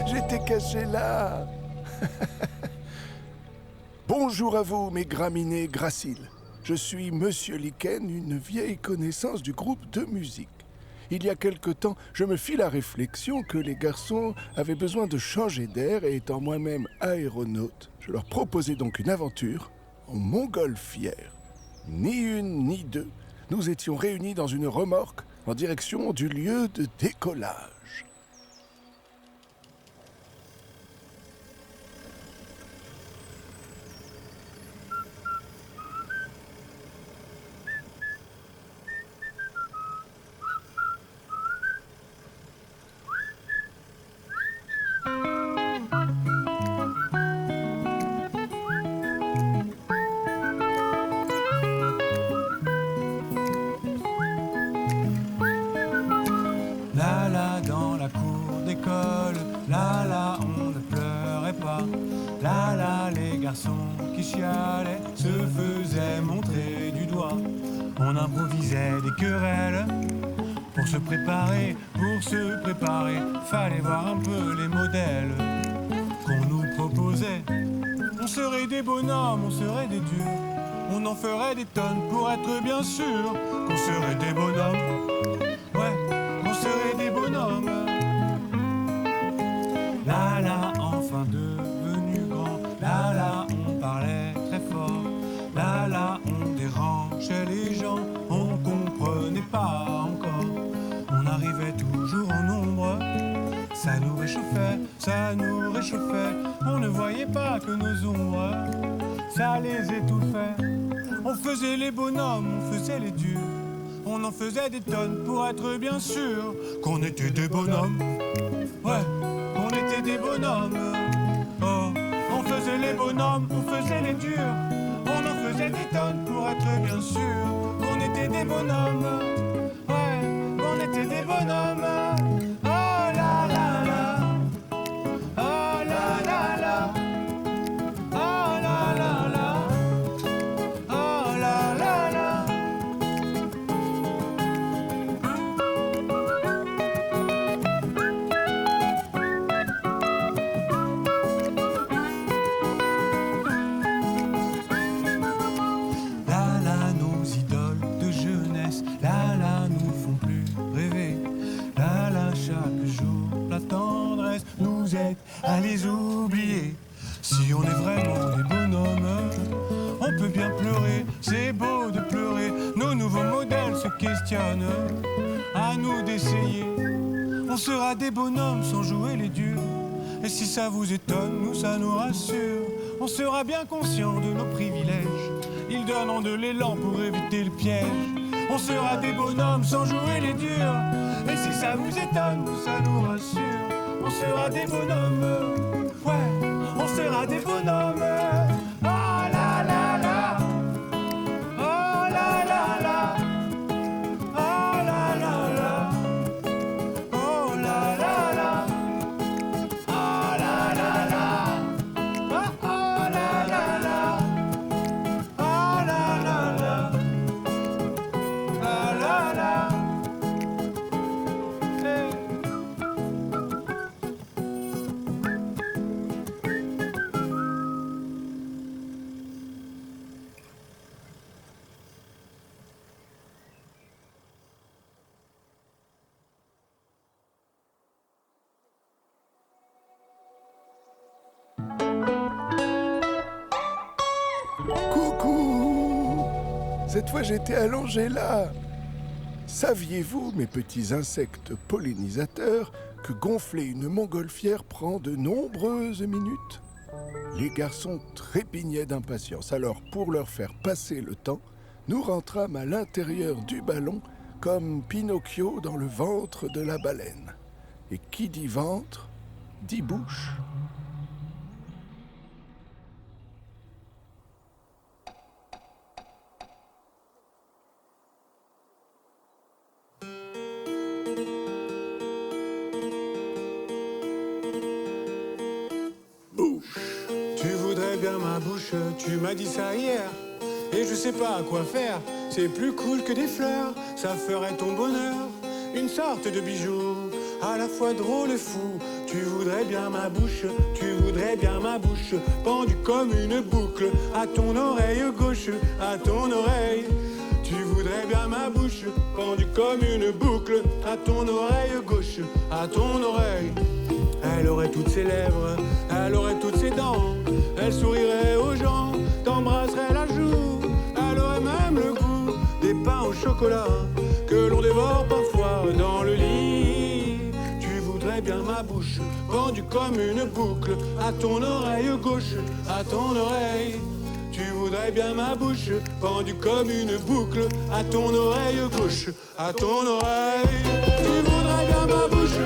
J'étais caché là. Bonjour à vous, mes graminées graciles. Je suis Monsieur Lichen, une vieille connaissance du groupe de musique. Il y a quelque temps, je me fis la réflexion que les garçons avaient besoin de changer d'air et étant moi-même aéronaute, je leur proposais donc une aventure en montgolfière. Ni une ni deux, nous étions réunis dans une remorque en direction du lieu de décollage. Là, là, dans la cour d'école, là, là, on ne pleurait pas. Là, là, les garçons qui chialaient se faisaient montrer du doigt. On improvisait des querelles pour se préparer, fallait voir un peu les modèles qu'on nous proposait. On serait des bonhommes, on serait des dieux, on en ferait des tonnes pour être bien sûr qu'on serait des bonhommes. Ouais, on serait des bonhommes. Là, là, enfin devenu grand. Là, là, on parlait très fort. Là, là, on dérangeait les gens. On comprenait pas encore. On arrivait toujours en nombre. Ça nous réchauffait, ça nous réchauffait. On ne voyait pas que nos ombres, ça les étouffait. On faisait les bonhommes, on faisait les durs. On en faisait des tonnes pour être bien sûr qu'on était des bonhommes. Ouais, on était des bonhommes. Oh, on faisait les bonhommes, on faisait les durs. On en faisait des tonnes pour être bien sûr qu'on était des bonhommes. Ouais, on était des bonhommes. Oh là là là. Oh là là là. Oh là là là. Oh là là là. Là là, nos idoles de jeunesse, là là, nous font plus rêver. Là là, chaque jour, la tendresse nous aide à les oublier. Si on est vraiment des bonhommes, on peut bien pleurer, c'est beau de pleurer. Nos nouveaux modèles se questionnent, à nous d'essayer. On sera des bonhommes sans jouer les durs. Et si ça vous étonne, nous ça nous rassure. On sera bien conscient de nos privilèges. Ils donneront de l'élan pour éviter le piège. On sera des bonhommes sans jouer les durs. Et si ça vous étonne, nous ça nous rassure. On sera des bonhommes. Ouais, on sera des bonhommes. Oh là là là. Oh là là là. Oh là là là. Oh là là là. Oh là là là. Oh là là là. Oh là là là. Oh là là. Hey. Coucou! Cette fois j'étais allongé là. Saviez-vous, mes petits insectes pollinisateurs, que gonfler une montgolfière prend de nombreuses minutes? Les garçons trépignaient d'impatience, alors pour leur faire passer le temps, nous rentrâmes à l'intérieur du ballon comme Pinocchio dans le ventre de la baleine. Et qui dit ventre, dit bouche. Tu voudrais bien ma bouche, tu m'as dit ça hier. Et je sais pas à quoi faire, c'est plus cool que des fleurs. Ça ferait ton bonheur, une sorte de bijou, à la fois drôle et fou. Tu voudrais bien ma bouche, tu voudrais bien ma bouche, pendue comme une boucle à ton oreille gauche, à ton oreille. Tu voudrais bien ma bouche, pendue comme une boucle à ton oreille gauche, à ton oreille. Elle aurait toutes ses lèvres, elle aurait toutes ses dents, elle sourirait aux gens, t'embrasserait la joue. Elle aurait même le goût des pains au chocolat que l'on dévore parfois dans le lit. Tu voudrais bien ma bouche, pendue comme une boucle à ton oreille gauche, à ton oreille. Tu voudrais bien ma bouche, pendue comme une boucle à ton oreille gauche, à ton oreille. Tu voudrais bien ma bouche,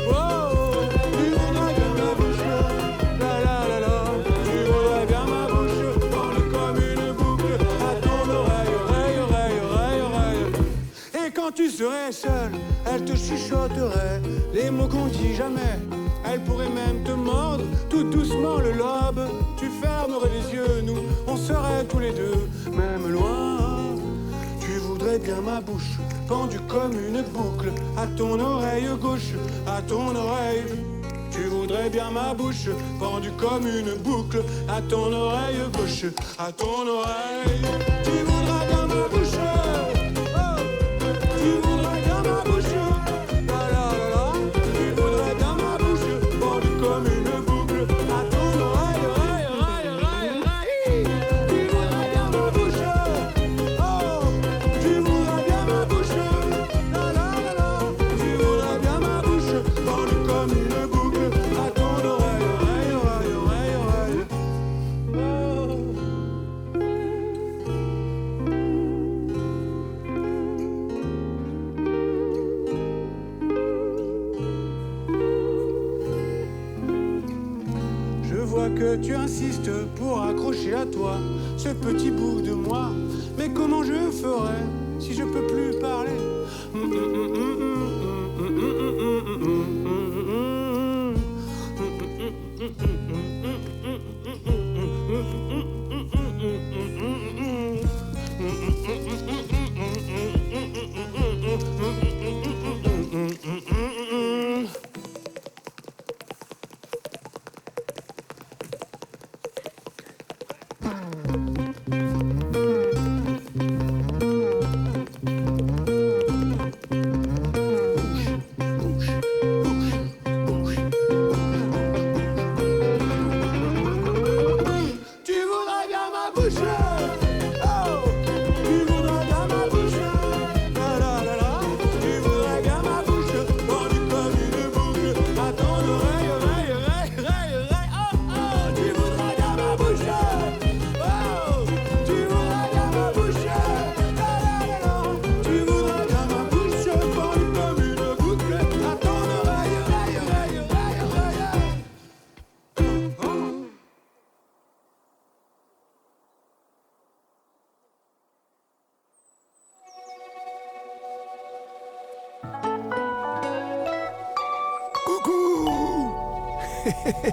oh, tu voudrais bien ma bouche, la la la la. Tu voudrais bien ma bouche, pendue comme une boucle à ton oreille, oreille, oreille, oreille, oreille. Et quand tu serais seul, elle te chuchoterait les mots qu'on dit jamais. Elle pourrait même te mordre tout doucement le lobe. Tu fermerais les yeux, nous, on serait tous les deux, même loin. Tu voudrais bien ma bouche, pendue comme une boucle à ton oreille gauche, à ton oreille. Tu voudrais bien ma bouche, pendue comme une boucle à ton oreille gauche, à ton oreille. Tu voudrais bien ma bouche, oh, tu voudrais bien ma bouche. Que tu insistes pour accrocher à toi ce petit bout de moi. Mais comment je ferais si je peux plus parler?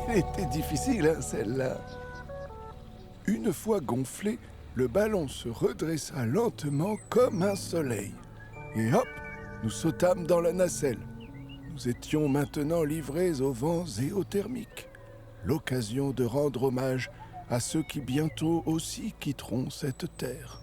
Elle était difficile, hein, celle-là. Une fois gonflé, le ballon se redressa lentement comme un soleil. Et hop, nous sautâmes dans la nacelle. Nous étions maintenant livrés aux vents zéothermiques. L'occasion de rendre hommage à ceux qui bientôt aussi quitteront cette terre.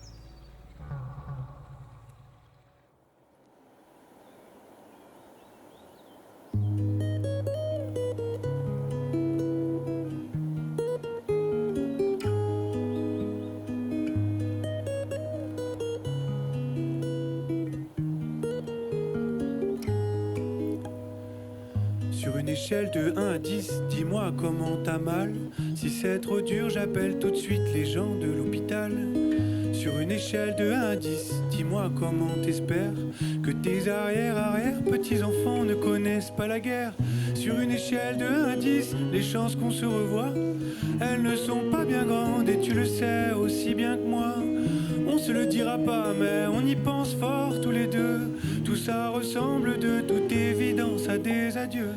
Sur une échelle de 1 à 10, dis-moi comment t'as mal. Si c'est trop dur, j'appelle tout de suite les gens de l'hôpital. Sur une échelle de 1 à 10, dis-moi comment t'espères que tes arrière-petits-enfants ne connaissent pas la guerre. Sur une échelle de 1 à 10, les chances qu'on se revoie, elles ne sont pas bien grandes et tu le sais aussi bien que moi. On se le dira pas, mais on y pense fort tous les deux. Tout ça ressemble de toute évidence à des adieux.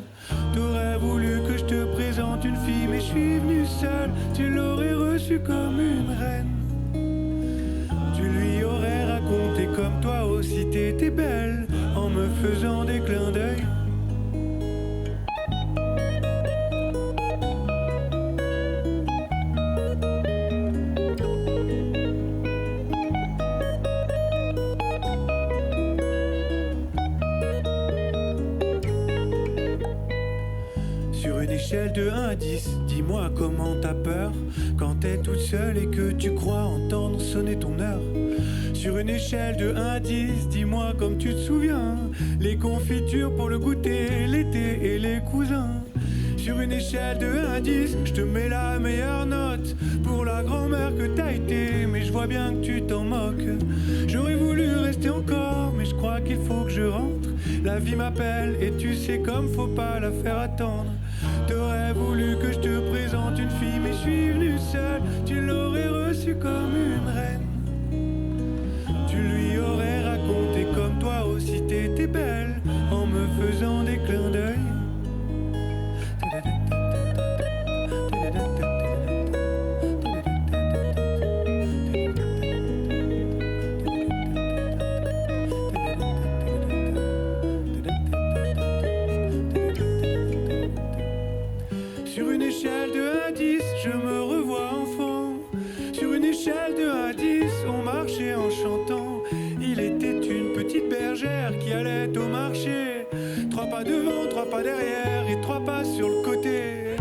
T'aurais voulu que je te présente une fille, mais je suis venu seul. Tu l'aurais reçue comme une reine. Tu lui aurais raconté comme toi aussi t'étais belle, en me faisant des clins d'œil. échelle de 1 à 10, dis-moi comment t'as peur quand t'es toute seule et que tu crois entendre sonner ton heure. Sur une échelle de 1 à 10, dis-moi comme tu te souviens, les confitures pour le goûter, l'été et les cousins. Sur une échelle de 1 à 10, je te mets la meilleure note pour la grand-mère que t'as été, mais je vois bien que tu t'en moques. J'aurais voulu rester encore, mais je crois qu'il faut que je rentre. La vie m'appelle et tu sais comme faut pas la faire attendre. T'aurais voulu que je te présente une fille, mais je suis venu seul. Tu l'aurais reçue comme une reine. Tu lui aurais raconté comme toi aussi t'étais belle, en me faisant des clins d'œil. Sur une échelle de 1 à 10, je me revois enfant. Sur une échelle de 1 à 10, on marchait en chantant. Il était une petite bergère qui allait au marché. 3 pas devant, 3 pas derrière et 3 pas sur le côté.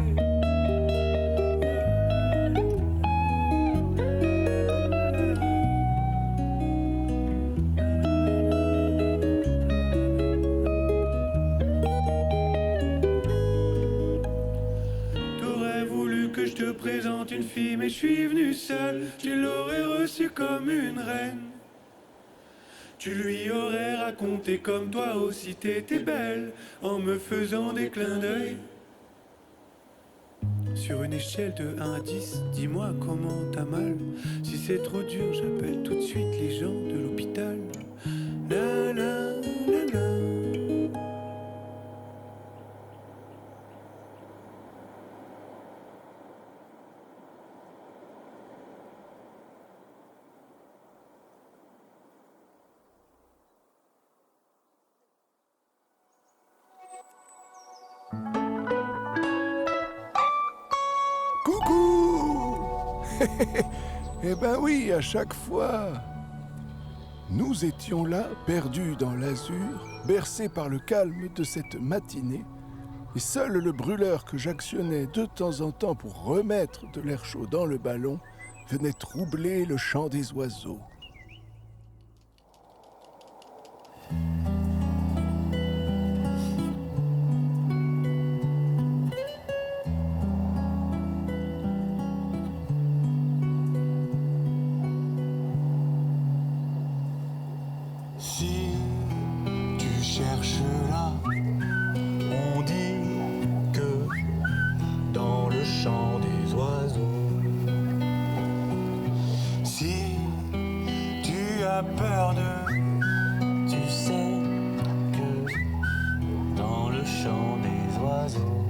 T'aurais voulu que je te présente une fille, mais je suis venu seul. Tu l'aurais reçue comme une reine. Tu lui aurais raconté comme toi aussi t'étais belle, en me faisant des clins d'œil. Sur une échelle de 1 à 10, dis-moi comment t'as mal. Si c'est trop dur, j'appelle tout de suite les gens de l'hôpital. La la la la. Coucou. Eh ben oui, à chaque fois. Nous étions là, perdus dans l'azur, bercés par le calme de cette matinée, et seul le brûleur que j'actionnais de temps en temps pour remettre de l'air chaud dans le ballon venait troubler le chant des oiseaux. Si tu cherches là, on dit que dans le chant des oiseaux. Si tu as peur de, tu sais que dans le chant des oiseaux.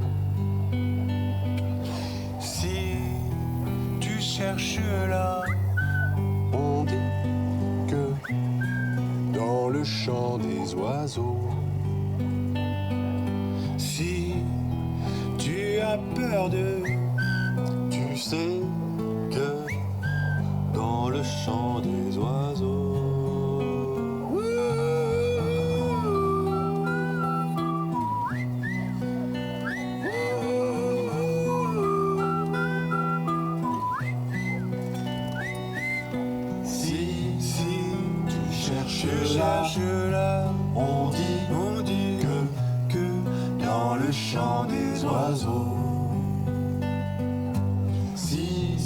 Si tu cherches là, on dit que dans le chant des oiseaux. Si tu as peur de, tu sais que dans le chant des oiseaux. Si tu cherches là, on dit que dans le chant des oiseaux. Si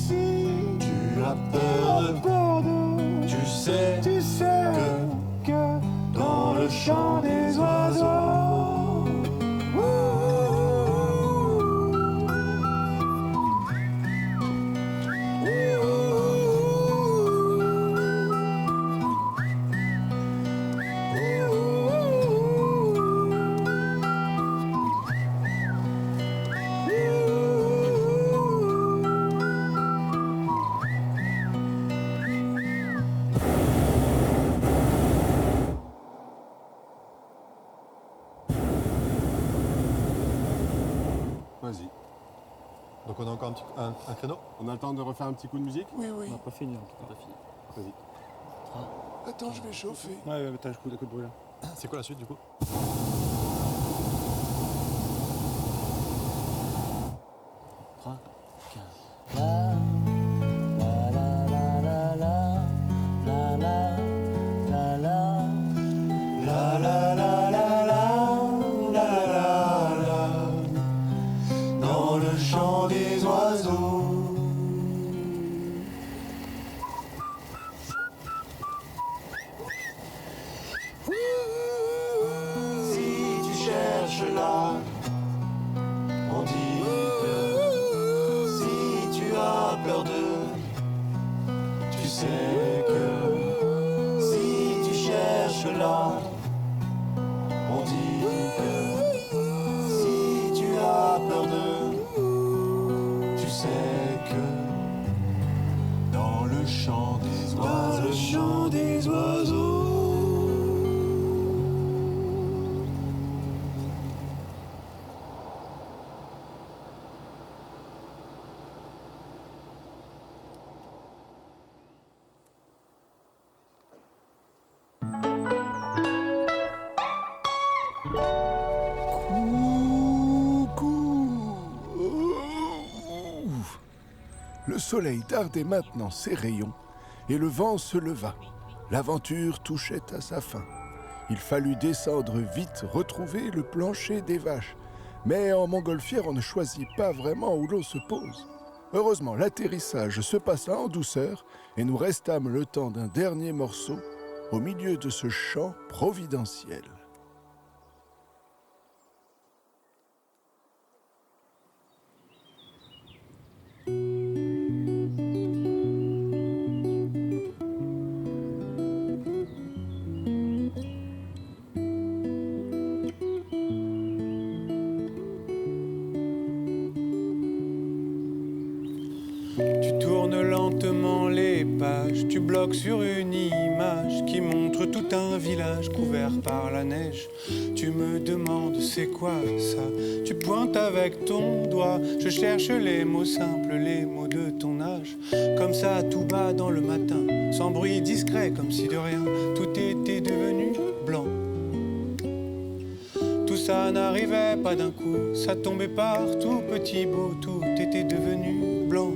tu as peur de, tu sais que dans le chant des oiseaux. Vas-y. Donc on a encore un créneau. On a le temps de refaire un petit coup de musique. Oui, oui. On n'a pas fini en tout cas. Vas-y. Attends, je vais chauffer. Ouais, t'as un coup de bruit là. C'est quoi la suite du coup? 3, 4. La la la la la la la la la la la la la la la la dans le chant des oiseaux. Si tu cherches là, on dit que si tu as peur de, tu sais que si tu cherches là, on dit que si tu as peur de, tu sais que dans le chant des oiseaux, dans le chant des oiseaux. Le soleil dardait maintenant ses rayons, et le vent se leva. L'aventure touchait à sa fin. Il fallut descendre vite, retrouver le plancher des vaches. Mais en montgolfière, on ne choisit pas vraiment où l'on se pose. Heureusement, l'atterrissage se passa en douceur, et nous restâmes le temps d'un dernier morceau, au milieu de ce chant providentiel. Tu tournes lentement les pages, tu bloques sur une image qui montre tout un village couvert par la neige. Tu me demandes c'est quoi ça? Tu pointes avec ton doigt, je cherche les mots simples, les mots de ton âge. Comme ça tout bas dans le matin, sans bruit discret comme si de rien, tout était devenu blanc. Tout ça n'arrivait pas d'un coup, ça tombait partout, petit beau, tout était devenu blanc.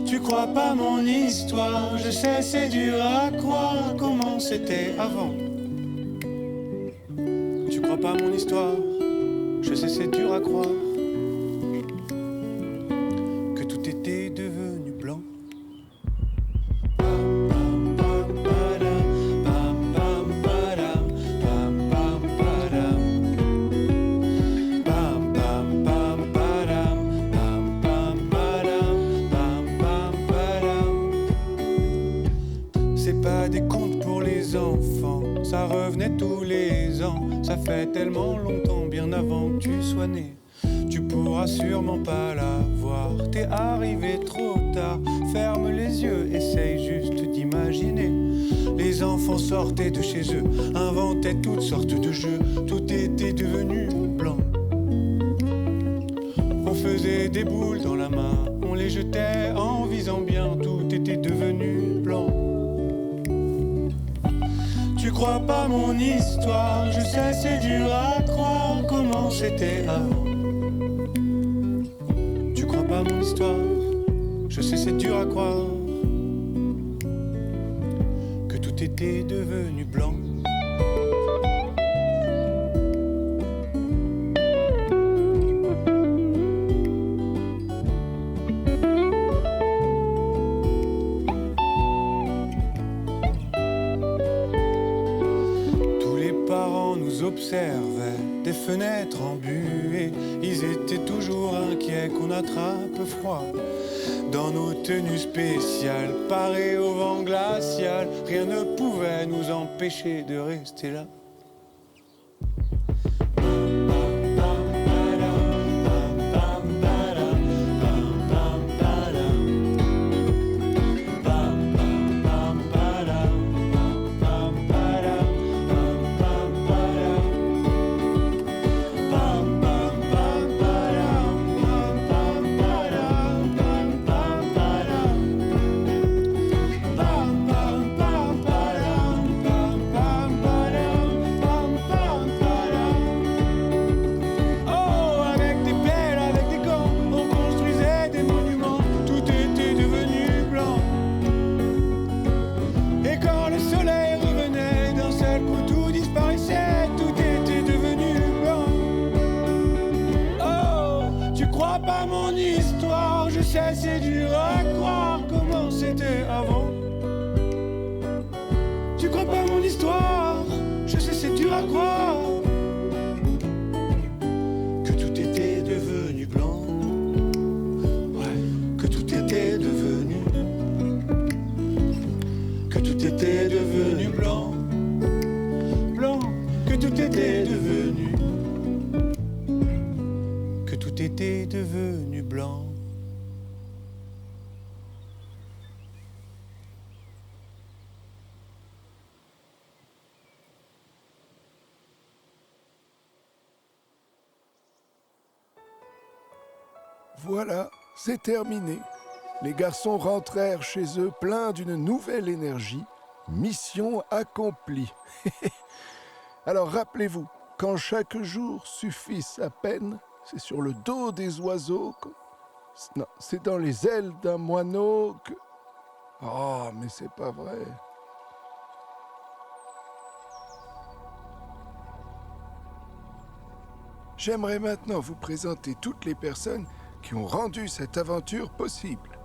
Tu crois pas mon histoire, je sais c'est dur à croire comment c'était avant. Tu crois pas mon histoire, je sais c'est dur à croire que tout était devenu blanc. Ça revenait tous les ans, ça fait tellement longtemps, bien avant que tu sois né. Tu pourras sûrement pas la voir, t'es arrivé trop tard. Ferme les yeux, essaye juste d'imaginer. Les enfants sortaient de chez eux, inventaient toutes sortes de jeux, tout était devenu blanc. On faisait des boules dans la main, on les jetait en visant bien, tout était devenu blanc. Tu crois pas mon histoire, je sais c'est dur à croire comment c'était avant. Tu crois pas mon histoire, je sais c'est dur à croire que tout était devenu blanc. Observaient des fenêtres embuées, ils étaient toujours inquiets qu'on attrape froid. Dans nos tenues spéciales, parées au vent glacial, rien ne pouvait nous empêcher de rester là. sais, c'est dur à croire comment c'était avant. Tu crois pas mon histoire? Je sais, c'est dur à croire que tout était devenu blanc. Ouais, que tout était devenu. Que tout était devenu blanc. Blanc, que tout était devenu. Que tout était devenu blanc. Voilà, c'est terminé. Les garçons rentrèrent chez eux pleins d'une nouvelle énergie. Mission accomplie. Alors rappelez-vous, quand chaque jour suffit sa peine, c'est sur le dos des oiseaux que... Non, c'est dans les ailes d'un moineau que... Oh, mais c'est pas vrai. J'aimerais maintenant vous présenter toutes les personnes qui ont rendu cette aventure possible.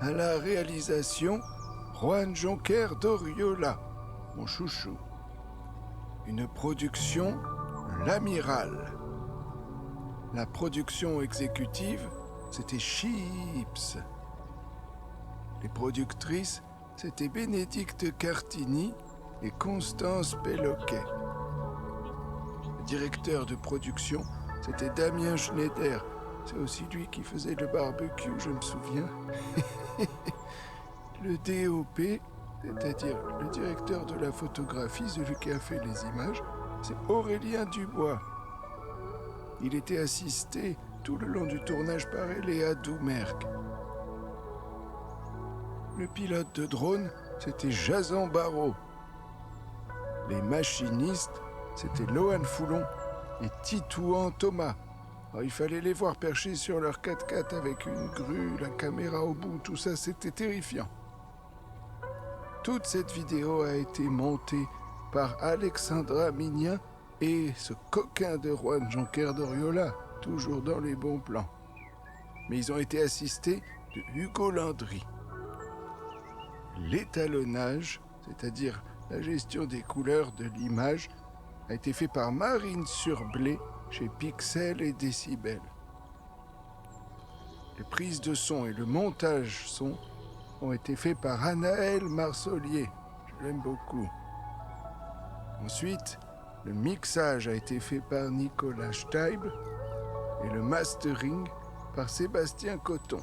À la réalisation, Juan Jonker d'Oriola, mon chouchou. Une production, L'Amiral. La production exécutive, c'était Chips. Les productrices, c'était Bénédicte Cartini et Constance Pelloquet. Le directeur de production, c'était Damien Schneider. C'est aussi lui qui faisait le barbecue, je me souviens. Le DOP, c'est-à-dire le directeur de la photographie, celui qui a fait les images, c'est Aurélien Dubois. Il était assisté tout le long du tournage par Eléa Doumergue. Le pilote de drone, c'était Jason Barrault. Les machinistes, c'était Lohan Foulon et Titouan Thomas. Alors, il fallait les voir perchés sur leur 4x4 avec une grue, la caméra au bout, tout ça, c'était terrifiant. Toute cette vidéo a été montée par Alexandra Mignin et ce coquin de Juan Jonker d'Oriola, toujours dans les bons plans. Mais ils ont été assistés de Hugo Landry. L'étalonnage, c'est-à-dire la gestion des couleurs de l'image, a été fait par Marine Surblé chez Pixel et Décibel. Les prises de son et le montage son ont été faits par Anaël Marsollier. Je l'aime beaucoup. Ensuite, le mixage a été fait par Nicolas Steib et le mastering par Sébastien Coton.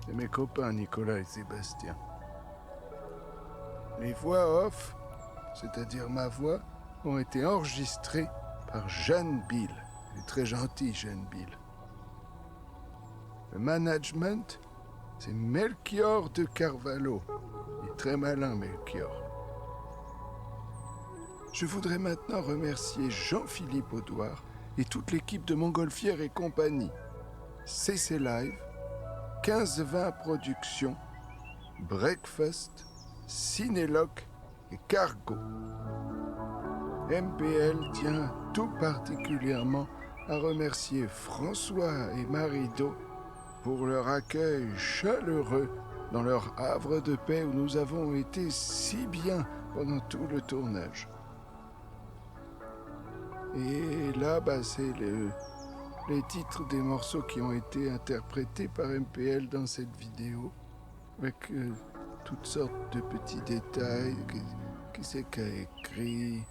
C'est mes copains Nicolas et Sébastien. Les voix off, c'est-à-dire ma voix, ont été enregistrées par Jeanne Bill. Elle est très gentille, Jeanne Bill. Le management, c'est Melchior de Carvalho. Il est très malin, Melchior. Je voudrais maintenant remercier Jean-Philippe Audouard et toute l'équipe de Montgolfière et compagnie. CC Live, 15-20 Productions, Breakfast, Cinéloc et Cargo. MPL tient tout particulièrement à remercier François et Marido pour leur accueil chaleureux dans leur havre de paix où nous avons été si bien pendant tout le tournage. Et là, c'est les titres des morceaux qui ont été interprétés par MPL dans cette vidéo, avec toutes sortes de petits détails, qui c'est qui a écrit,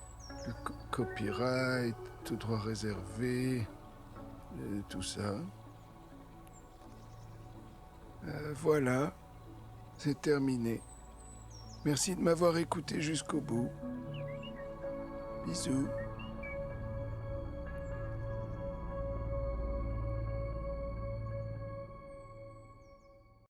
le copyright, tout droit réservé, tout ça. Voilà, c'est terminé. Merci de m'avoir écouté jusqu'au bout. Bisous.